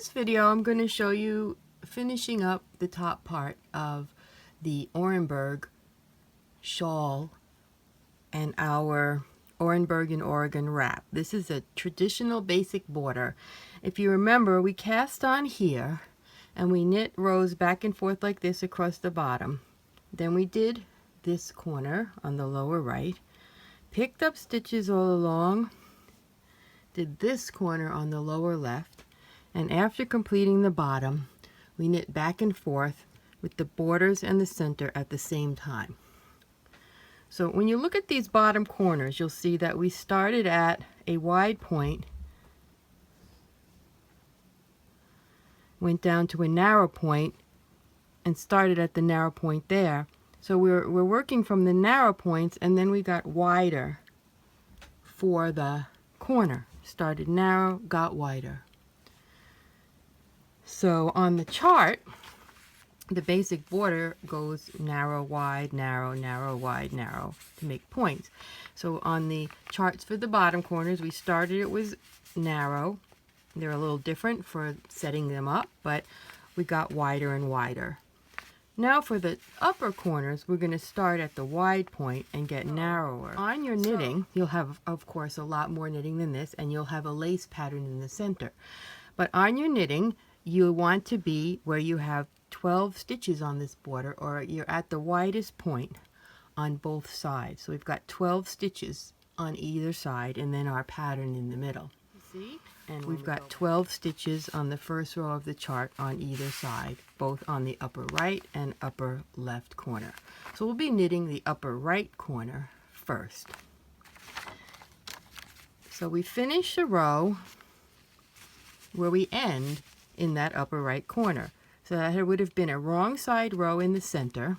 this video, I'm going to show you finishing up the top part of the Orenburg shawl and our Orenburg and Oregon wrap. This is a traditional basic border. If you remember, we cast on here and we knit rows back and forth like this across the bottom. Then we did this corner on the lower right, picked up stitches all along, did this corner on the lower left, and after completing the bottom, we knit back and forth with the borders and the center at the same time. So when you look at these bottom corners, you'll see that we started at a wide point, went down to a narrow point, and started at the narrow point there. So we're working from the narrow points, and then we got wider for the corner. Started narrow, got wider. So on the chart, the basic border goes narrow, wide, narrow, narrow, wide, narrow to make points. So on the charts for the bottom corners, we started it with narrow. They're a little different for setting them up, but we got wider and wider. Now for the upper corners, we're going to start at the wide point and get narrower. On your knitting, you'll have, of course, a lot more knitting than this, and you'll have a lace pattern in the center. But on your knitting, you want to be where you have 12 stitches on this border, or you're at the widest point on both sides. So we've got 12 stitches on either side, and then our pattern in the middle. See? And we've got 12 stitches on the first row of the chart on either side, both on the upper right and upper left corner. So we'll be knitting the upper right corner first. So we finish the row where we end in that upper right corner. So that would have been a wrong side row in the center,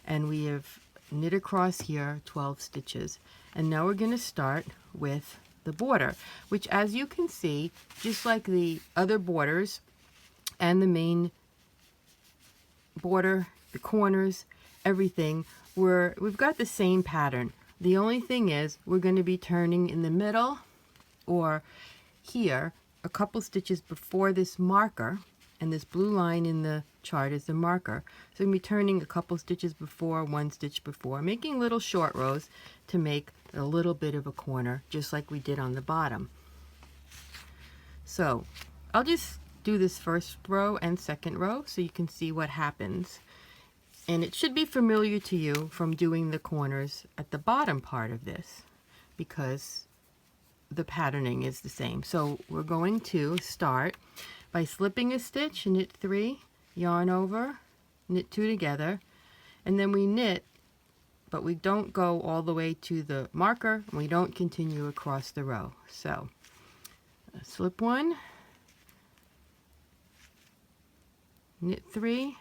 and we have knit across here 12 stitches. And now we're going to start with the border, which, as you can see, just like the other borders and the main border, the corners, everything, we've got the same pattern. The only thing is we're going to be turning in the middle or here a couple stitches before this marker, and this blue line in the chart is the marker. So we're going to be turning a couple stitches before, one stitch before, making little short rows to make a little bit of a corner, just like we did on the bottom. So I'll just do this first row and second row so you can see what happens. And it should be familiar to you from doing the corners at the bottom part of this, because the patterning is the same. So we're going to start by slipping a stitch, knit 3, yarn over, knit 2 together, and then we knit, but we don't go all the way to the marker, and we don't continue across the row. So slip 1, knit 3,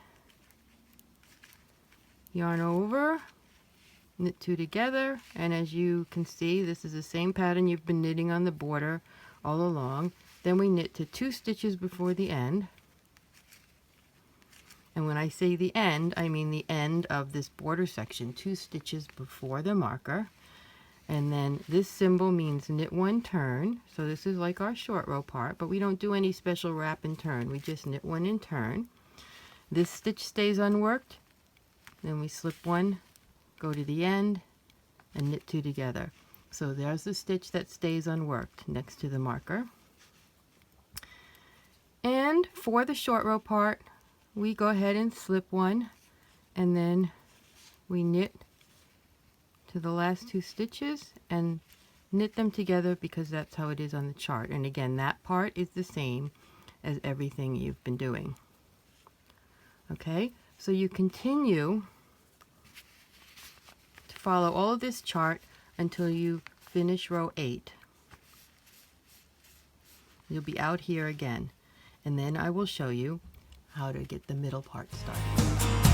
yarn over, knit 2 together, and as you can see, this is the same pattern you've been knitting on the border all along. Then we knit to 2 stitches before the end, and when I say the end, I mean the end of this border section, 2 stitches before the marker. And then this symbol means knit 1 turn, so this is like our short row part, but we don't do any special wrap and turn, we just knit 1 and turn. This stitch stays unworked, then we slip 1, go to the end, and knit 2 together. So there's the stitch that stays unworked next to the marker. And for the short row part, we go ahead and slip 1, and then we knit to the last 2 stitches and knit them together, because that's how it is on the chart. And again, that part is the same as everything you've been doing. Okay, so you continue to follow all of this chart until you finish row 8. You'll be out here again, and then I will show you how to get the middle part started.